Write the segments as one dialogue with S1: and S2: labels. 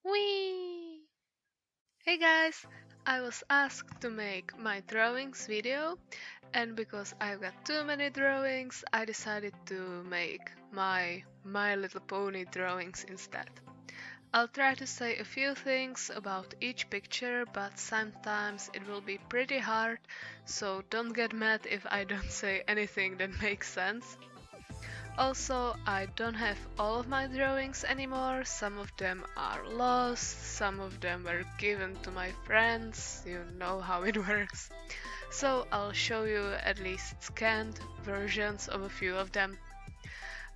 S1: Whee! Hey guys! I was asked to make my drawings video, and because I've got too many drawings, I decided to make My Little Pony drawings instead. I'll try to say a few things about each picture, but sometimes it will be pretty hard, so don't get mad if I don't say anything that makes sense. Also, I don't have all of my drawings anymore. Some of them are lost, some of them were given to my friends. You know how it works. So I'll show you at least scanned versions of a few of them.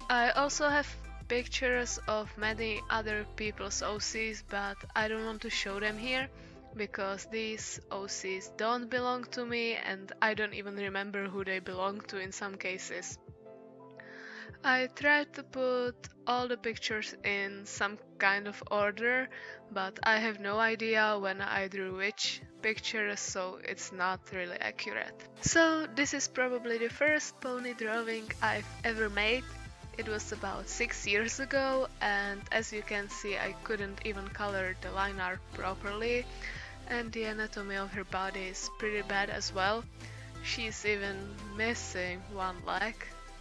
S1: I also have pictures of many other people's OCs, but I don't want to show them here because these OCs don't belong to me and I don't even remember who they belong to in some cases. I tried to put all the pictures in some kind of order, but I have no idea when I drew which pictures, so it's not really accurate. So this is probably the first pony drawing I've ever made. It was about 6 years ago, and as you can see I couldn't even color the line art properly, and the anatomy of her body is pretty bad as well. She's even missing one leg.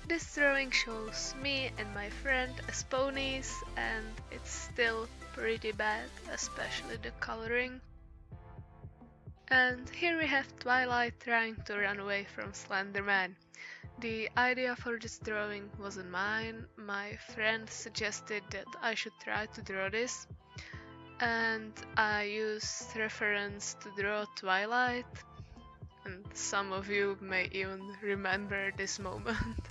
S1: This drawing shows me and my friend as ponies, and it's still pretty bad, especially the coloring. And here we have Twilight trying to run away from Slenderman. The idea for this drawing wasn't mine. My friend suggested that I should try to draw this, and I used reference to draw Twilight, and some of you may even remember this moment.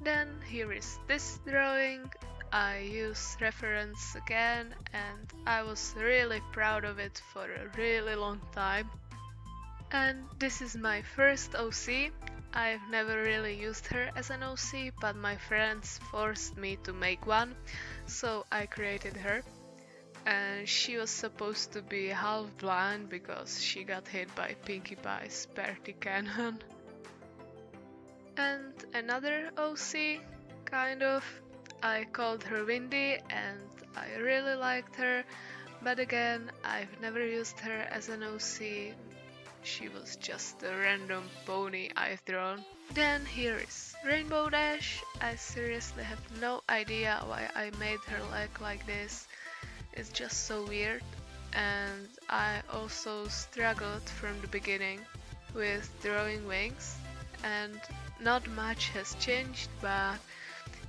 S1: Then here is this drawing. I used reference again and I was really proud of it for a really long time. And this is my first OC. I've never really used her as an OC, but my friends forced me to make one, so I created her. And she was supposed to be half blind because she got hit by Pinkie Pie's party cannon. And another OC, kind of. I called her Windy and I really liked her, but again, I've never used her as an OC. She was just a random pony I've drawn. Then here is Rainbow Dash. I seriously have no idea why I made her leg like this. It's just so weird. And I also struggled from the beginning with drawing wings, and not much has changed, but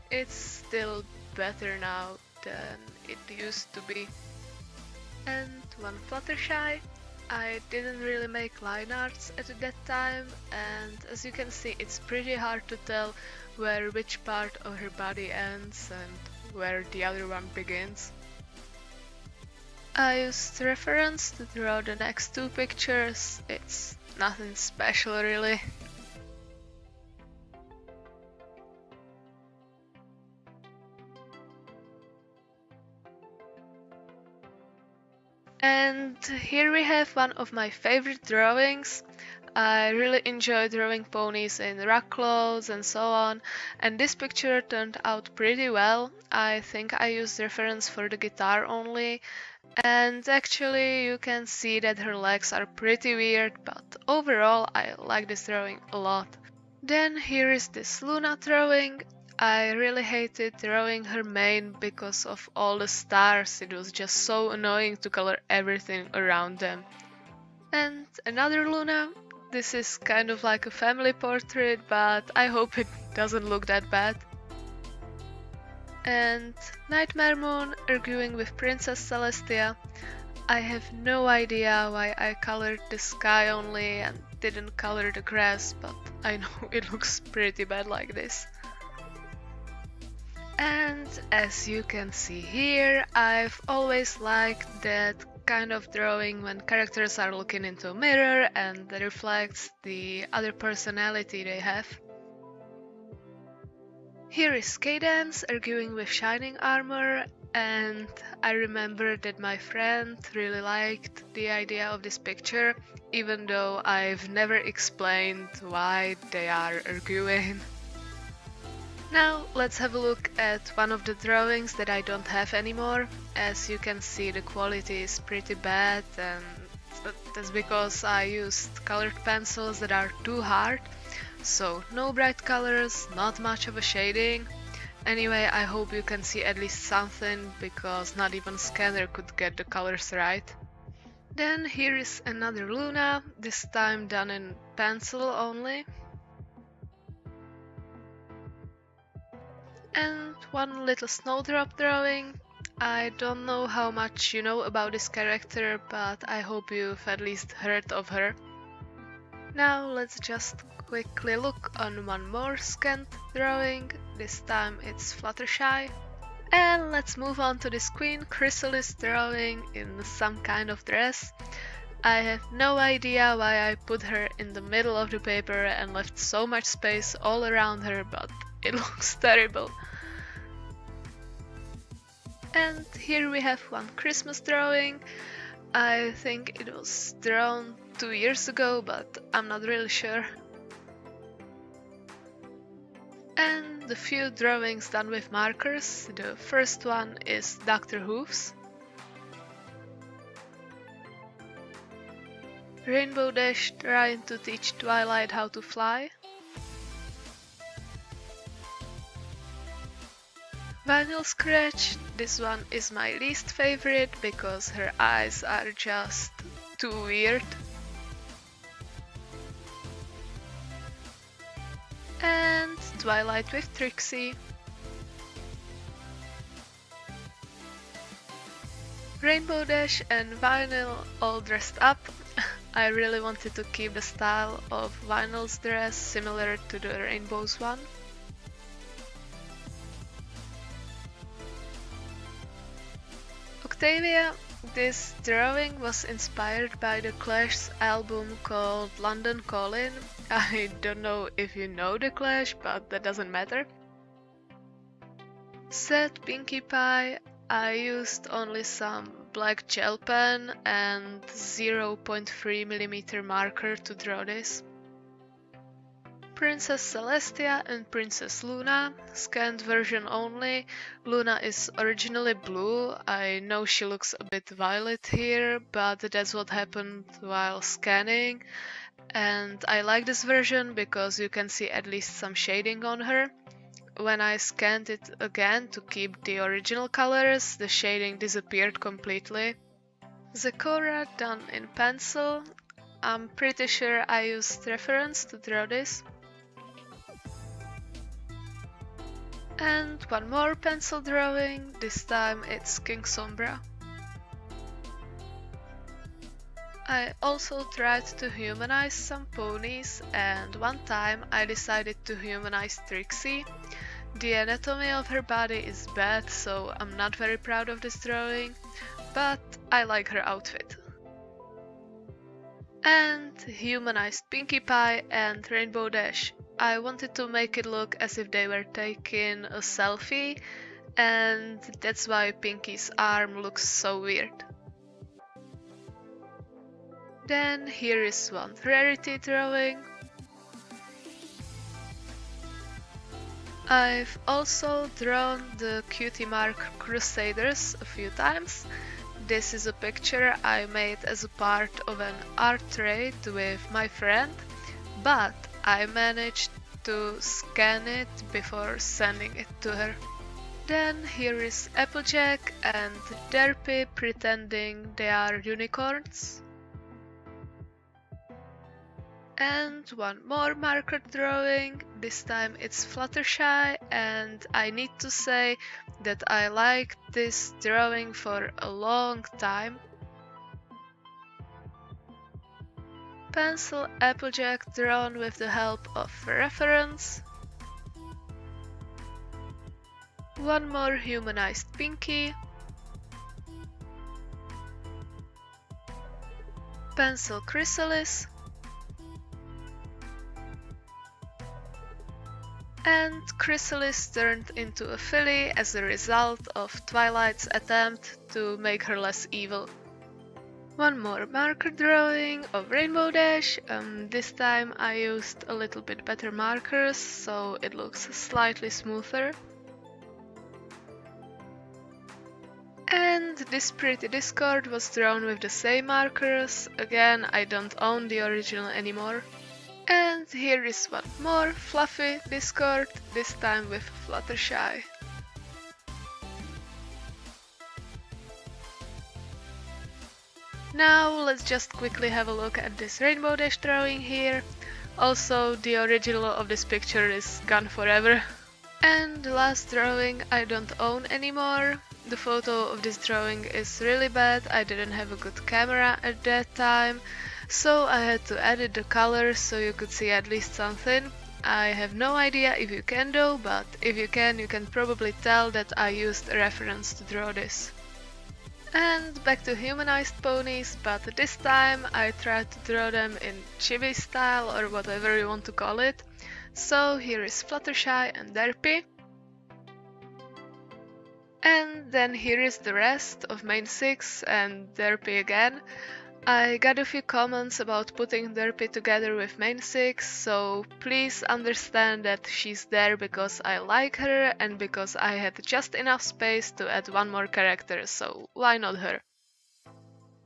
S1: it's still better now than it used to be. And one Fluttershy. I didn't really make line arts at that time, and as you can see it's pretty hard to tell where which part of her body ends and where the other one begins. I used reference to draw the next two pictures. It's nothing special really. And here we have one of my favorite drawings. I really enjoy drawing ponies in rock clothes and so on, and this picture turned out pretty well. I think I used reference for the guitar only, and actually you can see that her legs are pretty weird, but overall I like this drawing a lot. Then here is this Luna drawing. I really hated drawing her mane because of all the stars. It was just so annoying to color everything around them. And another Luna. This is kind of like a family portrait, but I hope it doesn't look that bad. And Nightmare Moon arguing with Princess Celestia. I have no idea why I colored the sky only and didn't color the grass, but I know it looks pretty bad like this. And as you can see here, I've always liked that kind of drawing when characters are looking into a mirror and that reflects the other personality they have. Here is Cadence arguing with Shining Armor, and I remember that my friend really liked the idea of this picture, even though I've never explained why they are arguing. Now let's have a look at one of the drawings that I don't have anymore. As you can see, the quality is pretty bad, and that's because I used colored pencils that are too hard. So no bright colors, not much of a shading. Anyway, I hope you can see at least something, because not even scanner could get the colors right. Then here is another Luna, this time done in pencil only. And one little snowdrop drawing. I don't know how much you know about this character, but I hope you've at least heard of her. Now let's just quickly look on one more scanned drawing. This time it's Fluttershy. And let's move on to this Queen Chrysalis drawing in some kind of dress. I have no idea why I put her in the middle of the paper and left so much space all around her, but it looks terrible. And here we have one Christmas drawing. I think it was drawn 2 years ago, but I'm not really sure. And the few drawings done with markers. The first one is Dr. Hooves. Rainbow Dash trying to teach Twilight how to fly. Vinyl Scratch, this one is my least favorite because her eyes are just too weird. And Twilight with Trixie. Rainbow Dash and Vinyl all dressed up. I really wanted to keep the style of Vinyl's dress similar to the Rainbow's one. Octavia, this drawing was inspired by the Clash's album called London Calling. I don't know if you know the Clash, but that doesn't matter. Set Pinkie Pie, I used only some black gel pen and 0.3mm marker to draw this. Princess Celestia and Princess Luna, scanned version only. Luna is originally blue. I know she looks a bit violet here, but that's what happened while scanning. And I like this version because you can see at least some shading on her. When I scanned it again to keep the original colors, the shading disappeared completely. Zecora done in pencil. I'm pretty sure I used reference to draw this. And one more pencil drawing, this time it's King Sombra. I also tried to humanize some ponies, and one time I decided to humanize Trixie. The anatomy of her body is bad, so I'm not very proud of this drawing, but I like her outfit. And humanized Pinkie Pie and Rainbow Dash. I wanted to make it look as if they were taking a selfie, and that's why Pinkie's arm looks so weird. Then here is one rarity drawing. I've also drawn the Cutie Mark Crusaders a few times. This is a picture I made as a part of an art trade with my friend, but I managed to scan it before sending it to her. Then here is Applejack and Derpy pretending they are unicorns. And one more marker drawing, this time it's Fluttershy, and I need to say that I liked this drawing for a long time. Pencil Applejack drawn with the help of reference. One more humanized Pinkie. Pencil Chrysalis. And Chrysalis turned into a filly as a result of Twilight's attempt to make her less evil. One more marker drawing of Rainbow Dash. This time I used a little bit better markers, so it looks slightly smoother. And this pretty Discord was drawn with the same markers. Again, I don't own the original anymore. And here is one more fluffy Discord, this time with Fluttershy. Now let's just quickly have a look at this Rainbow Dash drawing here. Also, the original of this picture is gone forever. And the last drawing I don't own anymore. The photo of this drawing is really bad, I didn't have a good camera at that time, so I had to edit the colors so you could see at least something. I have no idea if you can though, but if you can probably tell that I used a reference to draw this. And back to Humanized ponies, but this time I tried to draw them in Chibi style or whatever you want to call it. So here is Fluttershy and Derpy. And then here is the rest of main 6 and Derpy again. I got a few comments about putting Derpy together with main 6, so please understand that she's there because I like her and because I had just enough space to add one more character, so why not her?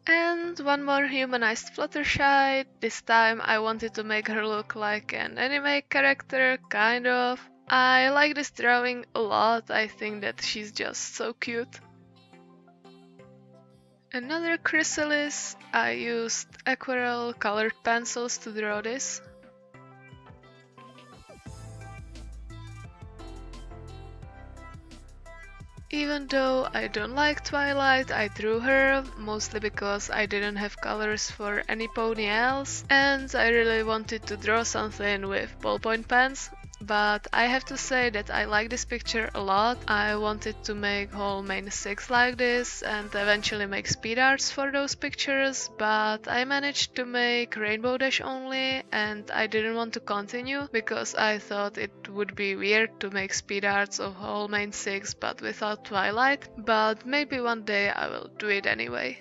S1: And one more humanized Fluttershy. This time I wanted to make her look like an anime character, kind of. I like this drawing a lot, I think that she's just so cute. Another chrysalis, I used aquarelle colored pencils to draw this. Even though I don't like Twilight, I drew her, mostly because I didn't have colors for any pony else, and I really wanted to draw something with ballpoint pens. But I have to say that I like this picture a lot. I wanted to make whole main 6 like this and eventually make speed arts for those pictures, but I managed to make Rainbow Dash only and I didn't want to continue because I thought it would be weird to make speed arts of whole main 6 but without Twilight, but maybe one day I will do it anyway.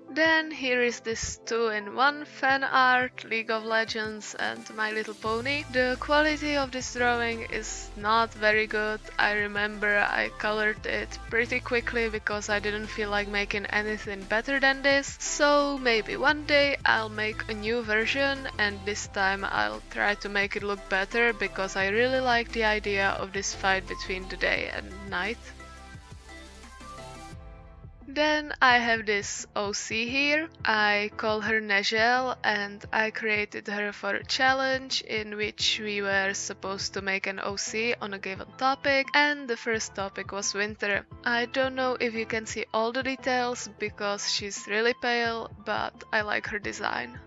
S1: Then here is this 2-in-1 fan art, League of Legends and My Little Pony. The quality of this drawing is not very good. I remember I colored it pretty quickly because I didn't feel like making anything better than this. So maybe one day I'll make a new version and this time I'll try to make it look better because I really like the idea of this fight between the day and night. Then I have this OC here. I call her Najel and I created her for a challenge in which we were supposed to make an OC on a given topic and the first topic was winter. I don't know if you can see all the details because she's really pale, but I like her design.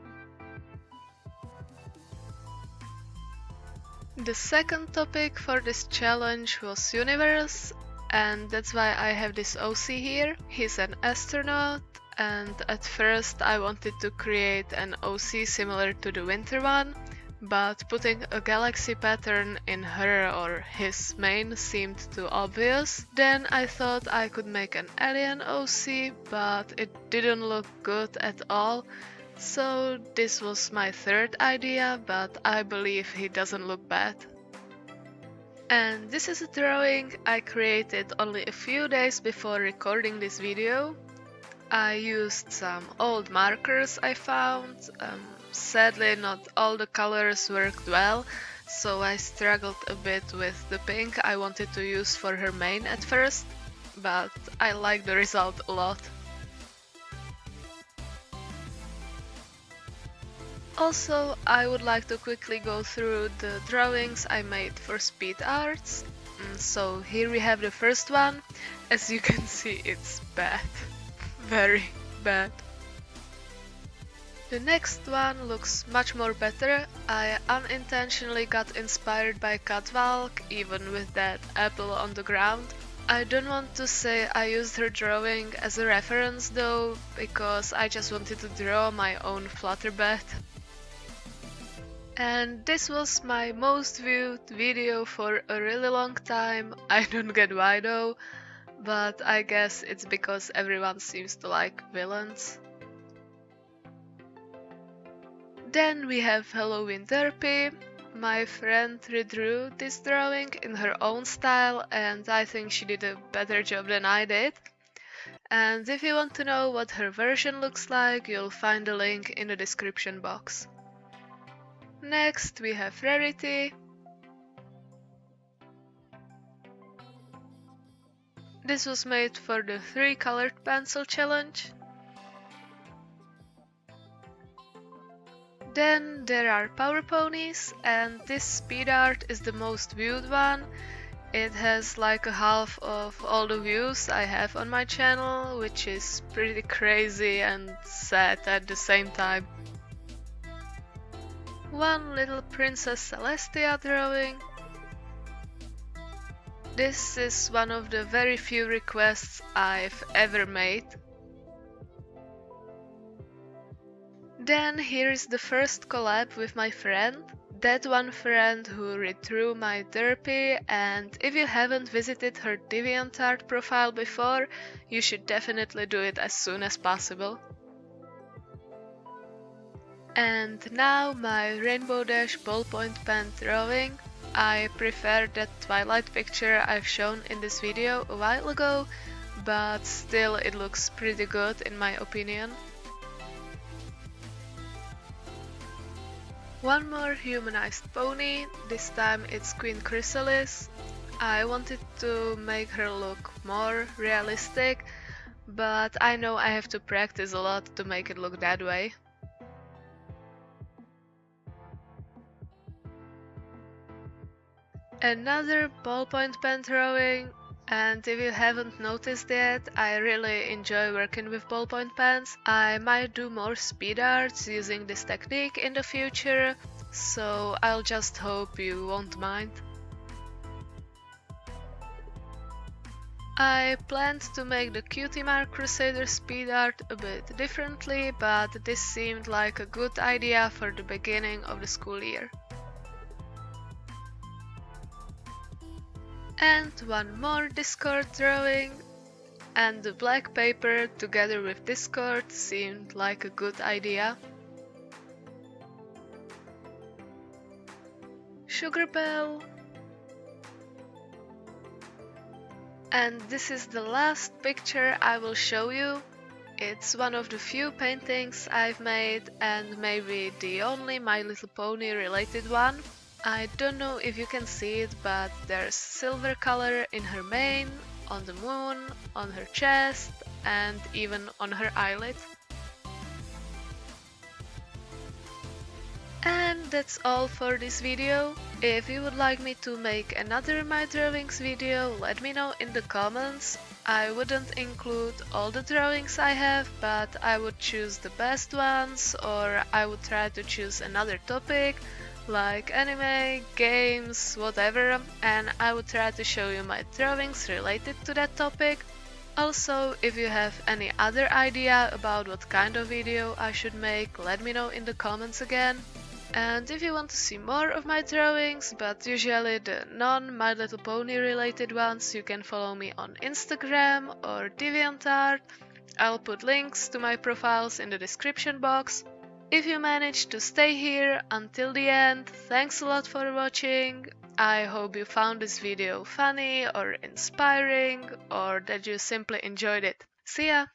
S1: The second topic for this challenge was universe. And that's why I have this OC here. He's an astronaut and at first I wanted to create an OC similar to the winter one, but putting a galaxy pattern in her or his mane seemed too obvious. Then I thought I could make an alien OC, but it didn't look good at all. So this was my third idea, but I believe he doesn't look bad. And this is a drawing I created only a few days before recording this video. I used some old markers I found. Sadly not all the colors worked well, so I struggled a bit with the pink I wanted to use for her mane at first, but I like the result a lot. Also, I would like to quickly go through the drawings I made for speed arts. So here we have the first one. As you can see, it's bad. Very bad. The next one looks much more better. I unintentionally got inspired by Catwalk, even with that apple on the ground. I don't want to say I used her drawing as a reference though, because I just wanted to draw my own Flutterbed. And this was my most viewed video for a really long time. I don't get why though, but I guess it's because everyone seems to like villains. Then we have Halloween Derpy. My friend redrew this drawing in her own style and I think she did a better job than I did. And if you want to know what her version looks like, you'll find a link in the description box. Next we have Rarity. This was made for the 3 colored pencil challenge. Then there are Power Ponies, and this speed art is the most viewed one. It has like a half of all the views I have on my channel, which is pretty crazy and sad at the same time. One little Princess Celestia drawing. This is one of the very few requests I've ever made. Then here is the first collab with my friend. That one friend who redrew my derpy, and if you haven't visited her DeviantArt profile before, you should definitely do it as soon as possible. And now my Rainbow Dash ballpoint pen drawing. I prefer that Twilight picture I've shown in this video a while ago, but still it looks pretty good in my opinion. One more humanized pony, this time it's Queen Chrysalis. I wanted to make her look more realistic, but I know I have to practice a lot to make it look that way. Another ballpoint pen drawing, and if you haven't noticed yet, I really enjoy working with ballpoint pens. I might do more speed arts using this technique in the future, so I'll just hope you won't mind. I planned to make the Cutie Mark Crusader speed art a bit differently, but this seemed like a good idea for the beginning of the school year. And one more Discord drawing, and the black paper together with Discord seemed like a good idea. Sugar Bell. And this is the last picture I will show you. It's one of the few paintings I've made and maybe the only My Little Pony related one. I don't know if you can see it, but there's silver color in her mane, on the moon, on her chest, and even on her eyelid. And that's all for this video. If you would like me to make another My Drawings video, let me know in the comments. I wouldn't include all the drawings I have, but I would choose the best ones, or I would try to choose another topic like anime, games, whatever, and I would try to show you my drawings related to that topic. Also, if you have any other idea about what kind of video I should make, let me know in the comments again. And if you want to see more of my drawings, but usually the non-My Little Pony related ones, you can follow me on Instagram or DeviantArt. I'll put links to my profiles in the description box. If you managed to stay here until the end, thanks a lot for watching. I hope you found this video funny or inspiring, or that you simply enjoyed it. See ya!